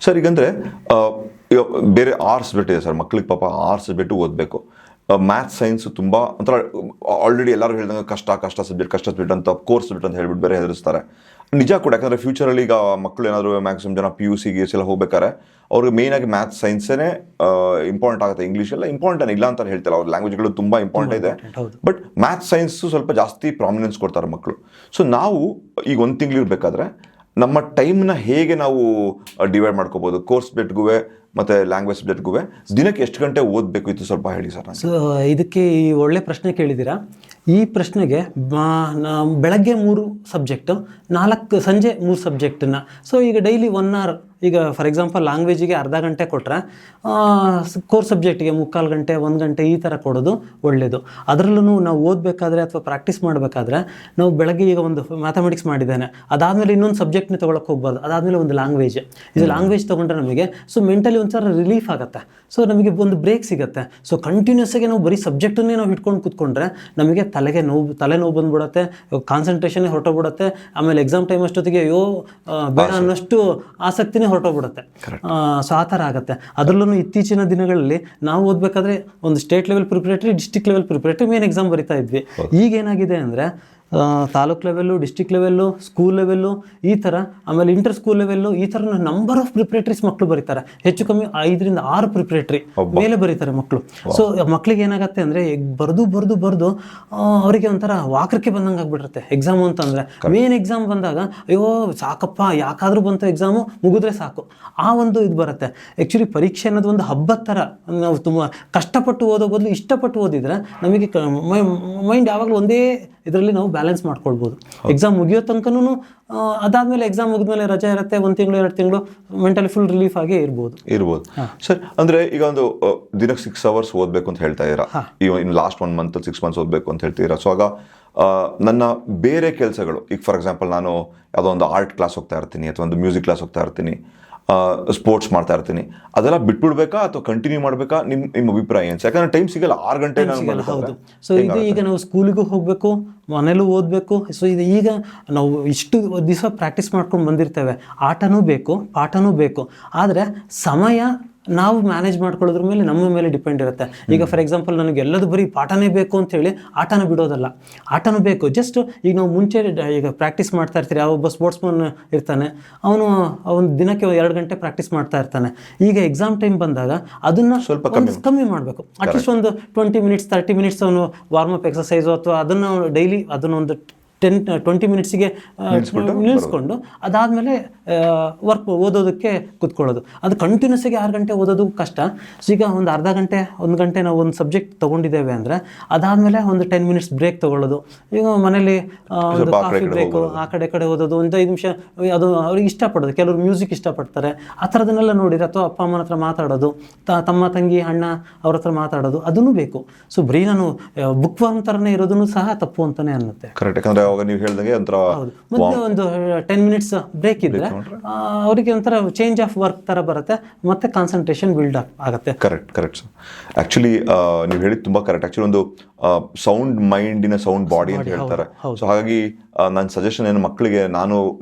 Sir ಈಗಂದರೆ ಬೇರೆ 6 subject ಇದೆ sir, ಮಕ್ಳಿಗೆ ಪಾಪ 6 ಸಬ್ಜೆಕ್ಟು ಓದಬೇಕು. ಮ್ಯಾಥ್ಸ್ ಸೈನ್ಸ್ ತುಂಬ ಒಂಥರ ಆಲ್ರೆಡಿ ಎಲ್ಲರೂ ಹೇಳಿದಂಗೆ ಕಷ್ಟ ಸಬ್ಜೆಕ್ಟ್ ಅಂತ ಕೋರ್ಸ್ ಸಬ್ಜೆಕ್ಟ್ ಅಂತ ಹೇಳ್ಬಿಟ್ಟು ಬೇರೆ ಹೆದರಿಸ್ತಾರೆ. ನಿಜ ಕೂಡ, ಯಾಕಂದರೆ ಫ್ಯೂಚರಲ್ಲಿ ಈಗ ಮಕ್ಕಳು ಏನಾದರೂ ಮ್ಯಾಕ್ಸಿಮಮ್ ಜನ PUC ಎಲ್ಲ ಹೋಗ್ಬೇಕಾದ್ರೆ ಅವ್ರಿಗೆ ಮೇಯ್ನಾಗಿ ಮ್ಯಾಥ್ಸ್ ಸೈನ್ಸೇ ಇಂಪಾರ್ಟೆಂಟ್ ಆಗುತ್ತೆ. ಇಂಗ್ಲೀಷೆಲ್ಲ ಇಂಪಾರ್ಟೆಂಟ್ ಇಲ್ಲ ಅಂತ ಹೇಳ್ತಾರೆ, ಅವ್ರ ಲ್ಯಾಂಗ್ವೇಜ್ಗಳು ತುಂಬ ಇಂಪಾರ್ಟೆಂಟ್ ಇದೆ. ಬಟ್ ಮ್ಯಾಥ್ಸ್ ಸೈನ್ಸು ಸ್ವಲ್ಪ ಜಾಸ್ತಿ ಪ್ರಾಮಿನೆನ್ಸ್ ಕೊಡ್ತಾರೆ ಮಕ್ಕಳು. ಸೊ ನಾವು ಈಗ 1 ತಿಂಗಳು ಇರಬೇಕಾದ್ರೆ ನಮ್ಮ ಟೈಮ್ನ ಹೇಗೆ ನಾವು ಡಿವೈಡ್ ಮಾಡ್ಕೋಬೋದು, ಕೋರ್ಸ್ ಸಬ್ಜೆಕ್ಟ್ಗೂ ಮತ್ತು ಲ್ಯಾಂಗ್ವೇಜ್ ಸಬ್ಜೆಕ್ಟ್ಗೂ ದಿನಕ್ಕೆ ಎಷ್ಟು ಗಂಟೆ ಓದಬೇಕು ಇದು ಸ್ವಲ್ಪ ಹೇಳಿ ಸರ್. ಸೊ ಇದಕ್ಕೆ ಈ ಒಳ್ಳೆ ಪ್ರಶ್ನೆ ಕೇಳಿದ್ದೀರಾ. ಈ ಪ್ರಶ್ನೆಗೆ ಬೆಳಗ್ಗೆ 3 ಸಬ್ಜೆಕ್ಟು, ಸಂಜೆ 3 ಸಬ್ಜೆಕ್ಟನ್ನು. ಸೊ ಈಗ ಡೈಲಿ 1 hour, ಈಗ ಫಾರ್ ಎಕ್ಸಾಂಪಲ್ ಲ್ಯಾಂಗ್ವೇಜಿಗೆ ಅರ್ಧ ಗಂಟೆ ಕೊಟ್ಟರೆ ಕೋರ್ಸ್ ಸಬ್ಜೆಕ್ಟಿಗೆ 3/4 ಗಂಟೆ 1 ಗಂಟೆ ಈ ಥರ ಕೊಡೋದು ಒಳ್ಳೆಯದು. ಅದರಲ್ಲೂ ನಾವು ಓದಬೇಕಾದ್ರೆ ಅಥವಾ ಪ್ರಾಕ್ಟೀಸ್ ಮಾಡಬೇಕಾದ್ರೆ ನಾವು ಬೆಳಗ್ಗೆ ಈಗ ಒಂದು ಮ್ಯಾಥಮೆಟಿಕ್ಸ್ ಮಾಡಿದ್ದೇನೆ, ಅದಾದಮೇಲೆ ಇನ್ನೊಂದು ಸಬ್ಜೆಕ್ಟ್ನ ತೊಗೊಳಕ್ಕೆ ಹೋಗ್ಬಾರ್ದು, ಅದಾದಮೇಲೆ ಒಂದು ಲ್ಯಾಂಗ್ವೇಜ್. ಇದು ಲ್ಯಾಂಗ್ವೇಜ್ ತೊಗೊಂಡ್ರೆ ನಮಗೆ ಸೊ ಮೆಂಟಲಿ ಒಂಥರ ರಿಲೀಫ್ ಆಗುತ್ತೆ, ಸೊ ನಮಗೆ ಒಂದು ಬ್ರೇಕ್ ಸಿಗುತ್ತೆ. ಸೊ ಕಂಟಿನ್ಯೂಸ್ ಆಗಿ ನಾವು ಬರೀ ಸಬ್ಜೆಕ್ಟನ್ನೇ ನಾವು ಇಟ್ಕೊಂಡು ಕೂತ್ಕೊಂಡ್ರೆ ನಮಗೆ ತಲೆನೋವು ಬಂದ್ಬಿಡುತ್ತೆ, ಕಾನ್ಸಂಟ್ರೇಷನ್ನೇ ಹೊರಟೋಗ್ಬಿಡುತ್ತೆ. ಆಮೇಲೆ ಎಕ್ಸಾಮ್ ಟೈಮ್ ಅಷ್ಟೊತ್ತಿಗೆ ಬೇಡ ಅನ್ನೋಷ್ಟು ಆಸಕ್ತಿನೇ ಹೊರಟೋಗ್ಬಿಡುತ್ತೆ. ಸೊ ಆ ಥರ ಆಗುತ್ತೆ. ಅದರಲ್ಲೂ ಇತ್ತೀಚಿನ ದಿನಗಳಲ್ಲಿ ನಾವು ಓದಬೇಕಾದ್ರೆ ಒಂದು state level preparatory, district level preparatory main exam ಬರಿತಾ ಇದ್ವಿ. ಈಗ ಏನಾಗಿದೆ ಅಂದರೆ taluk level, district level, school level ಈ ಥರ, ಆಮೇಲೆ ಇಂಟರ್ ಸ್ಕೂಲ್ ಲೆವೆಲ್ಲು, ಈ ಥರ ನಂಬರ್ ಆಫ್ ಪ್ರಿಪರೇಟರೀಸ್ ಮಕ್ಕಳು ಬರೀತಾರೆ. ಹೆಚ್ಚು ಕಮ್ಮಿ 5 ರಿಂದ 6 ಪ್ರಿಪರೇಟರಿ ಮೇಲೆ ಬರೀತಾರೆ ಮಕ್ಕಳು. ಸೊ ಮಕ್ಕಳಿಗೆ ಏನಾಗುತ್ತೆ ಅಂದರೆ ಬರೆದು ಅವರಿಗೆ ಒಂಥರ ವಾಕರಿಕೆ ಬಂದಂಗೆ ಆಗ್ಬಿಟ್ಟಿರುತ್ತೆ ಎಕ್ಸಾಮು ಅಂತಂದರೆ. ಮೇನ್ ಎಕ್ಸಾಮ್ ಬಂದಾಗ ಅಯ್ಯೋ ಸಾಕಪ್ಪ, ಯಾಕಾದರೂ ಬಂತು ಎಕ್ಸಾಮು, ಮುಗಿದ್ರೆ ಸಾಕು, ಆ ಒಂದು ಇದು ಬರುತ್ತೆ. ಆ್ಯಕ್ಚುಲಿ ಪರೀಕ್ಷೆ ಅನ್ನೋದು ಒಂದು ಹಬ್ಬದ ಥರ. ನಾವು ತುಂಬ ಕಷ್ಟಪಟ್ಟು ಓದೋ ಬದಲು ಇಷ್ಟಪಟ್ಟು ಓದಿದರೆ ನಮಗೆ ಮೈಂಡ್ ಯಾವಾಗಲೂ ಒಂದೇ ಇದರಲ್ಲಿ ನಾವು ಬ್ಯಾಲೆನ್ಸ್ ಮಾಡ್ಕೊಳ್ಬೋದು. ಎಕ್ಸಾಮ್ ಮುಗಿಯೋ ತನಕನೂ ಅದಾದಮೇಲೆ ಎಕ್ಸಾಮ್ ಮುಗಿದ್ಮೇಲೆ ರಜೆ ಇರುತ್ತೆ, 1 ತಿಂಗಳು 2 ತಿಂಗಳು ಮೆಂಟಲಿ ಫುಲ್ ರಿಲೀಫ್ ಆಗಿ ಇರ್ಬೋದು ಸರ್. ಅಂದರೆ ಈಗ ಒಂದು ದಿನಕ್ಕೆ 6 hours ಓದಬೇಕು ಅಂತ ಹೇಳ್ತಾ ಇದ್ದೀರಾ, ಇನ್ನು ಲಾಸ್ಟ್ 1 month 6 months ಓದಬೇಕು ಅಂತ ಹೇಳ್ತೀರಾ. ಸೊ ಆಗ ನನ್ನ ಬೇರೆ ಕೆಲಸಗಳು, ಈಗ ಫಾರ್ ಎಕ್ಸಾಂಪಲ್ ನಾನು ಯಾವುದೋ ಒಂದು ಆರ್ಟ್ ಕ್ಲಾಸ್ ಹೋಗ್ತಾ ಇರ್ತೀನಿ, ಅಥವಾ ಒಂದು ಮ್ಯೂಸಿಕ್ ಕ್ಲಾಸ್ ಹೋಗ್ತಾ ಇರ್ತೀನಿ, ಸ್ಪೋರ್ಟ್ಸ್ ಮಾಡ್ತಾ ಇರ್ತೀನಿ, ಅದೆಲ್ಲ ಬಿಟ್ಬಿಡ್ಬೇಕಾ ಅಥವಾ ಕಂಟಿನ್ಯೂ ಮಾಡಬೇಕಾ? ನಿಮ್ಮ ಅಭಿಪ್ರಾಯ ಏನು? ಯಾಕಂದ್ರೆ ಟೈಮ್ ಸಿಗಲ್ಲ, 6 ಗಂಟೆ. ಹೌದು. ಸೊ ಇದು ಈಗ ನಾವು ಸ್ಕೂಲಿಗೂ ಹೋಗಬೇಕು, ಮನೇಲೂ ಓದಬೇಕು. ಸೊ ಇದು ಈಗ ನಾವು ಇಷ್ಟು ದಿವಸ ಪ್ರಾಕ್ಟೀಸ್ ಮಾಡ್ಕೊಂಡು ಬಂದಿರ್ತೇವೆ, ಆಟನೂ ಬೇಕು ಪಾಠನೂ ಬೇಕು. ಆದರೆ ಸಮಯ ನಾವು ಮ್ಯಾನೇಜ್ ಮಾಡ್ಕೊಳ್ಳೋದ್ರ ಮೇಲೆ ನಮ್ಮ ಮೇಲೆ ಡಿಪೆಂಡ್ ಇರುತ್ತೆ. ಈಗ ಫಾರ್ ಎಕ್ಸಾಂಪಲ್ ನನಗೆ ಎಲ್ಲದು ಬರೀ ಪಾಠನೇ ಬೇಕು ಅಂತೇಳಿ ಆಟನ ಬಿಡೋದಲ್ಲ, ಆಟನೂ ಬೇಕು. ಜಸ್ಟ್ ಈಗ ನಾವು ಮುಂಚೆ ಈಗ ಪ್ರಾಕ್ಟೀಸ್ ಮಾಡ್ತಾ ಇರ್ತೀರಿ, ಯಾವೊಬ್ಬ ಸ್ಪೋರ್ಟ್ಸ್ಮನ್ ಇರ್ತಾನೆ, ಅವನು ದಿನಕ್ಕೆ 2 ಗಂಟೆ ಪ್ರಾಕ್ಟೀಸ್ ಮಾಡ್ತಾ ಇರ್ತಾನೆ. ಈಗ ಎಕ್ಸಾಮ್ ಟೈಮ್ ಬಂದಾಗ ಅದನ್ನು ಸ್ವಲ್ಪ ಕಮ್ಮಿ ಮಾಡಬೇಕು. ಅಟ್ಲೀಸ್ಟ್ ಒಂದು 20 minutes 30 minutes ಅವನು ವಾರ್ಮಪ್ ಎಕ್ಸಸೈಸು ಅಥವಾ ಅದನ್ನು ಡೈಲಿ ಅದನ್ನೊಂದು 10-20 minutesಗೆ ನಿಲ್ಲಿಸ್ಕೊಂಡು ಅದಾದಮೇಲೆ ಓದೋದಕ್ಕೆ ಕೂತ್ಕೊಳ್ಳೋದು. ಅದು ಕಂಟಿನ್ಯೂಸ್ ಆಗಿ 6 ಗಂಟೆ ಓದೋದು ಕಷ್ಟ. ಸೊ ಈಗ ಒಂದು ಅರ್ಧ ಗಂಟೆ 1 ಗಂಟೆ ನಾವು ಒಂದು ಸಬ್ಜೆಕ್ಟ್ ತೊಗೊಂಡಿದ್ದೇವೆ ಅಂದರೆ ಅದಾದಮೇಲೆ ಒಂದು 10 minutes ಬ್ರೇಕ್ ತೊಗೊಳ್ಳೋದು. ಈಗ ಮನೇಲಿ ಒಂದು ಕಾಫಿ ಬ್ರೇಕು, ಆ ಕಡೆ ಓದೋದು, ಒಂದು 5 ನಿಮಿಷ. ಅದು ಅವ್ರಿಗೆ ಇಷ್ಟಪಡೋದು, ಕೆಲವರು ಮ್ಯೂಸಿಕ್ ಇಷ್ಟಪಡ್ತಾರೆ, ಆ ಥರದನ್ನೆಲ್ಲ ನೋಡಿದ್ರೆ, ಅಥವಾ ಅಪ್ಪ ಅಮ್ಮನ ಹತ್ರ ಮಾತಾಡೋದು, ತಮ್ಮ ತಂಗಿ ಅಣ್ಣ ಅವ್ರ ಹತ್ರ ಮಾತಾಡೋದು, ಅದನ್ನು ಬೇಕು. ಸೊ ಬರೀ ನಾನು ಬುಕ್ ವಾರ್ಮ್ ಥರನೇ ಇರೋದನ್ನು ಸಹ ತಪ್ಪು ಅಂತಲೇ ಅನ್ನುತ್ತೆ. ಕರೆಕ್ಟ್. ಯಾಕಂದರೆ ಅವಾಗ ನೀವು ಹೇಳಿದಂಗೆ ಒಂಥರ ಮೊದಲು ಒಂದು 10 minutes ಬ್ರೇಕ್ ಇದ್ರೆ ಅವರಿಗೆ ಒಂಥರ ಚೇಂಜ್ ಆಫ್ ವರ್ಕ್ ಥರ ಬರುತ್ತೆ, ಮತ್ತೆ ಕಾನ್ಸಂಟ್ರೇಷನ್ ಬಿಲ್ಡ್ ಆಗುತ್ತೆ. Correct sir. ಆ್ಯಕ್ಚುಲಿ ನೀವು ಹೇಳಿದ್ದು ತುಂಬ ಕರೆಕ್ಟ್. ಆ್ಯಕ್ಚುಲಿ ಒಂದು ಸೌಂಡ್ ಮೈಂಡಿನ ಸೌಂಡ್ ಬಾಡಿ ಅಂತ ಹೇಳ್ತಾರೆ. ಸೊ ಹಾಗಾಗಿ ನನ್ನ ಸಜೆಷನ್ ಏನು ಮಕ್ಕಳಿಗೆ,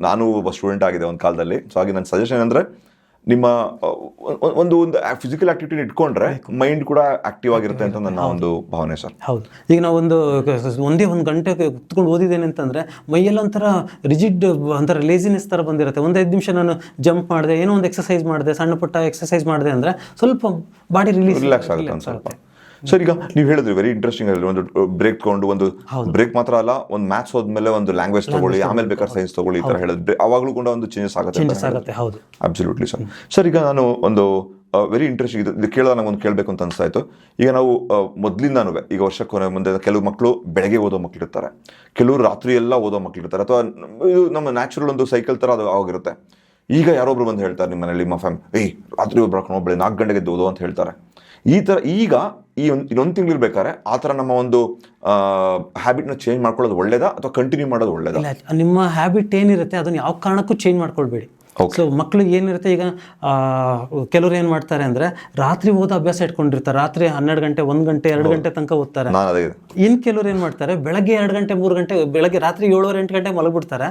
ನಾನು ಒಬ್ಬ ಸ್ಟೂಡೆಂಟ್ ಆಗಿದೆ ಒಂದು ಕಾಲದಲ್ಲಿ. ಸೊ ಹಾಗೆ ನನ್ನ ಸಜೆಷನ್ ಅಂದರೆ ನಿಮ್ಮ ಒಂದು ಫಿಸಿಕಲ್ ಆಕ್ಟಿವಿಟಿ ಇಟ್ಕೊಂಡ್ರೆ ಮೈಂಡ್ ಕೂಡ ಆಕ್ಟಿವ್ ಆಗಿರುತ್ತೆ ಅಂತ ನನ್ನ ಒಂದು ಭಾವನೆ ಸರ್. ಹೌದು. ಈಗ ನಾವು ಒಂದೇ 1 ಗಂಟೆ ಕುತ್ಕೊಂಡು ಓದಿದ್ದೇನೆ ಅಂತಂದರೆ ಮೈಯೆಲ್ಲ ಒಂಥರ ರಿಜಿಡ್, ಒಂಥರ ಲೇಸಿನೆಸ್ ಥರ ಬಂದಿರುತ್ತೆ. 5 ನಿಮಿಷ ನಾನು ಜಂಪ್ ಮಾಡಿದೆ, ಏನೋ ಒಂದು ಎಕ್ಸಸೈಸ್ ಮಾಡಿದೆ, ಸಣ್ಣ ಪುಟ್ಟ ಎಕ್ಸಸೈಸ್ ಮಾಡಿದೆ ಅಂದರೆ ಸ್ವಲ್ಪ ಬಾಡಿ ರಿಲ್ಯಾಕ್ಸ್ ಆಗುತ್ತೆ ಒಂದು ಸ್ವಲ್ಪ. ಸರ್ ಈಗ ನೀವು ಹೇಳಿದ್ರಿ ವೆರಿ ಇಂಟ್ರೆಸ್ಟಿಂಗ್ ಆಗಿ, ಒಂದು ಬ್ರೇಕ್ ತಗೊಂಡು, ಒಂದು ಬ್ರೇಕ್ ಮಾತ್ರ ಅಲ್ಲ, ಒಂದು ಮ್ಯಾಥ್ಸ್ ಹೋದ್ಮೇಲೆ ಒಂದು ಲ್ಯಾಂಗ್ವೇಜ್ ತಗೊಳ್ಳಿ, ಆಮೇಲೆ ಬೇಕಾದ್ರೆ ಸೈನ್ಸ್ ತಗೊಳ್ಳಿ, ಈ ಥರ ಹೇಳಿದ್ರೆ ಅವಾಗಲೂ ಕೂಡ ಒಂದು ಚೇಂಜಸ್ ಆಗುತ್ತೆ. ಹೌದು, ಅಬ್ಸಲ್ಯೂಟ್ಲಿ ಸರ್. ಸರ್ ಈಗ ನಾನು ಒಂದು ವೆರಿ ಇಂಟ್ರೆಸ್ಟಿಂಗ್ ಇದು ಕೇಳಿದಾಗ ನಂಗೆ ಒಂದು ಕೇಳಬೇಕು ಅಂತ ಅನಿಸ್ತಾ ಇತ್ತು. ಈಗ ನಾವು ಮೊದಲಿಂದಾನು ಈಗ ವರ್ಷಕ್ಕೆ ಮುಂದೆ ಕೆಲವು ಮಕ್ಕಳು ಬೆಳಗ್ಗೆ ಓದೋ ಮಕ್ಕಳಿರ್ತಾರೆ, ಕೆಲವರು ರಾತ್ರಿ ಎಲ್ಲ ಓದೋ ಮಕ್ಕಳಿರ್ತಾರೆ, ಅಥವಾ ಇದು ನಮ್ಮ ನ್ಯಾಚುರಲ್ ಒಂದು ಸೈಕಲ್ ಥರ ಅದು ಆಗಿರುತ್ತೆ. ಈಗ ಯಾರೊಬ್ರು ಬಂದು ಹೇಳ್ತಾರೆ ನಿಮ್ಮ ಮನೇಲಿ, ನಿಮ್ಮ ರಾತ್ರಿ ಒಬ್ಬರು ಹಾಕೊಂಡು ಬೆಳಗ್ಗೆ 4 ಗಂಟೆಗೆ ಓದೋ ಅಂತ ಹೇಳ್ತಾರೆ. ಈ ಥರ ಈಗ ಇನ್ನೊಂದು ತಿಂಗಳು ಇರ್ಬೇಕಾದ್ರೆ ಆ ಥರ ನಮ್ಮ ಒಂದು ಹ್ಯಾಬಿಟ್ನ ಚೇಂಜ್ ಮಾಡ್ಕೊಳ್ಳೋದು ಒಳ್ಳೇದಾ ಅಥವಾ ಕಂಟಿನ್ಯೂ ಮಾಡೋದು ಒಳ್ಳೇದಾ? ನಿಮ್ಮ ಹ್ಯಾಬಿಟ್ ಏನಿರುತ್ತೆ ಅದನ್ನು ಯಾವ ಕಾರಣಕ್ಕೂ ಚೇಂಜ್ ಮಾಡ್ಕೊಳ್ಬೇಡಿ. ಸೊ ಮಕ್ಕಳಿಗೆ ಏನಿರುತ್ತೆ ಈಗ ಕೆಲವ್ರು ಏನು ಮಾಡ್ತಾರೆ ಅಂದರೆ ರಾತ್ರಿ ಓದೋ ಅಭ್ಯಾಸ ಇಟ್ಕೊಂಡಿರ್ತಾರೆ, ರಾತ್ರಿ 12 ಗಂಟೆ 1 ಗಂಟೆ 2 ಗಂಟೆ ತನಕ ಓದ್ತಾರೆ. ಇನ್ನು ಕೆಲವ್ರು ಏನು ಮಾಡ್ತಾರೆ, ಬೆಳಗ್ಗೆ 2 ಗಂಟೆ 3 ಗಂಟೆ, ಬೆಳಗ್ಗೆ ರಾತ್ರಿ 7 8 ಗಂಟೆ ಮಲಗಿಬಿಡ್ತಾರೆ,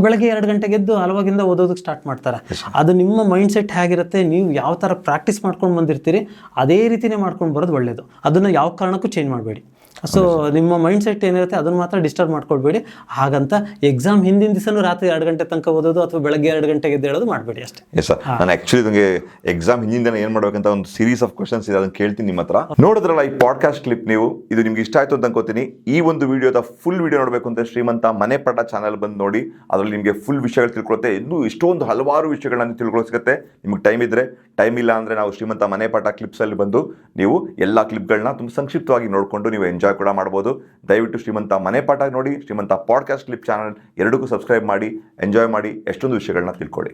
ಬೆಳಗ್ಗೆ 2 ಗಂಟೆಗೆ ಎದ್ದು ಹಲವಾಗಿಂದ ಓದೋದಕ್ಕೆ ಸ್ಟಾರ್ಟ್ ಮಾಡ್ತಾರೆ. ಅದು ನಿಮ್ಮ ಮೈಂಡ್ ಸೆಟ್ ಹೇಗಿರುತ್ತೆ, ನೀವು ಯಾವ ಥರ ಪ್ರಾಕ್ಟೀಸ್ ಮಾಡ್ಕೊಂಡು ಬಂದಿರ್ತೀರಿ ಅದೇ ರೀತಿನೇ ಮಾಡ್ಕೊಂಡು ಬರೋದು ಒಳ್ಳೆಯದು. ಅದನ್ನು ಯಾವ ಕಾರಣಕ್ಕೂ ಚೇಂಜ್ ಮಾಡಬೇಡಿ. ಸೊ ನಿಮ್ಮ ಮೈಂಡ್ ಸೆಟ್ ಏನಿರುತ್ತೆ ಅದನ್ನು ಮಾತ್ರ ಡಿಸ್ಟರ್ಬ್ ಮಾಡ್ಕೊಳ್ಬೇಡಿ. ಹಾಗಂತ ಎಕ್ಸಾಮ್ ಹಿಂದಿನ ದಿವಸನೂ ರಾತ್ರಿ 2 ಗಂಟೆ ತನಕ ಓದೋದು ಅಥವಾ ಬೆಳಗ್ಗೆ 2 ಗಂಟೆಗೆ ಎದ್ದೇಳೋದು ಮಾಡಬೇಡಿ ಅಷ್ಟೇ. ಎಸ್ ಸರ್, ನಾನು ಆಕ್ಚುಲಿ ನನಗೆ ಎಕ್ಸಾಮ್ ಹಿಂದಿನ ಏನು ಮಾಡ್ಬೇಕಂತ ಒಂದು ಸೀರೀಸ್ ಆಫ್ ಕ್ವಶನ್ಸ್ ಇದೆ, ಅದನ್ನು ಕೇಳ್ತೀನಿ ನಿಮ್ಮ ಹತ್ರ. ನೋಡಿದ್ರಲ್ಲ ಈ ಪಾಡ್ಕಾಸ್ಟ್ ಕ್ಲಿಪ್, ನೀವು ಇದು ನಿಮ್ಗೆ ಇಷ್ಟ ಆಯ್ತು ಅಂತ ಅನ್ಕೋತೀನಿ. ಈ ಒಂದು ವಿಡಿಯೋದ ಫುಲ್ ವಿಡಿಯೋ ನೋಡಬೇಕು ಅಂತ ಶ್ರೀಮಂತ ಮನೆ ಪಾಠ ಚಾನಲ್ ಬಂದು ನೋಡಿ, ಅದರಲ್ಲಿ ನಿಮಗೆ ಫುಲ್ ವಿಷಯಗಳು ತಿಳ್ಕೊಳುತ್ತೆ. ಇನ್ನೂ ಇಷ್ಟೊಂದು ಹಲವಾರು ವಿಷಯಗಳನ್ನ ತಿಳ್ಕೊಳ್ಳೋ ಸಿಗುತ್ತೆ. ನಿಮ್ಗೆ ಟೈಮ್ ಇದ್ರೆ, ಟೈಮ್ ಇಲ್ಲ ಅಂದರೆ ನಾವು ಶ್ರೀಮಂತ ಮನೆ ಪಾಠ ಕ್ಲಿಪ್ಸಲ್ಲಿ ಬಂದು ನೀವು ಎಲ್ಲ ಕ್ಲಿಪ್ಗಳನ್ನ ತುಂಬ ಸಂಕ್ಷಿಪ್ತವಾಗಿ ನೋಡಿಕೊಂಡು ನೀವು ಎಂಜಾಯ್ ಕೂಡ ಮಾಡ್ಬೋದು. ದಯವಿಟ್ಟು ಶ್ರೀಮಂತ ಮನೆ ಪಾಠ ನೋಡಿ, ಶ್ರೀಮಂತ ಪಾಡ್ಕಾಸ್ಟ್ ಕ್ಲಿಪ್ ಚಾನಲ್ ಎರಡಕ್ಕೂ ಸಬ್ಸ್ಕ್ರೈಬ್ ಮಾಡಿ, ಎಂಜಾಯ್ ಮಾಡಿ, ಎಷ್ಟೊಂದು ವಿಷಯಗಳನ್ನ ತಿಳ್ಕೊಳ್ಳಿ.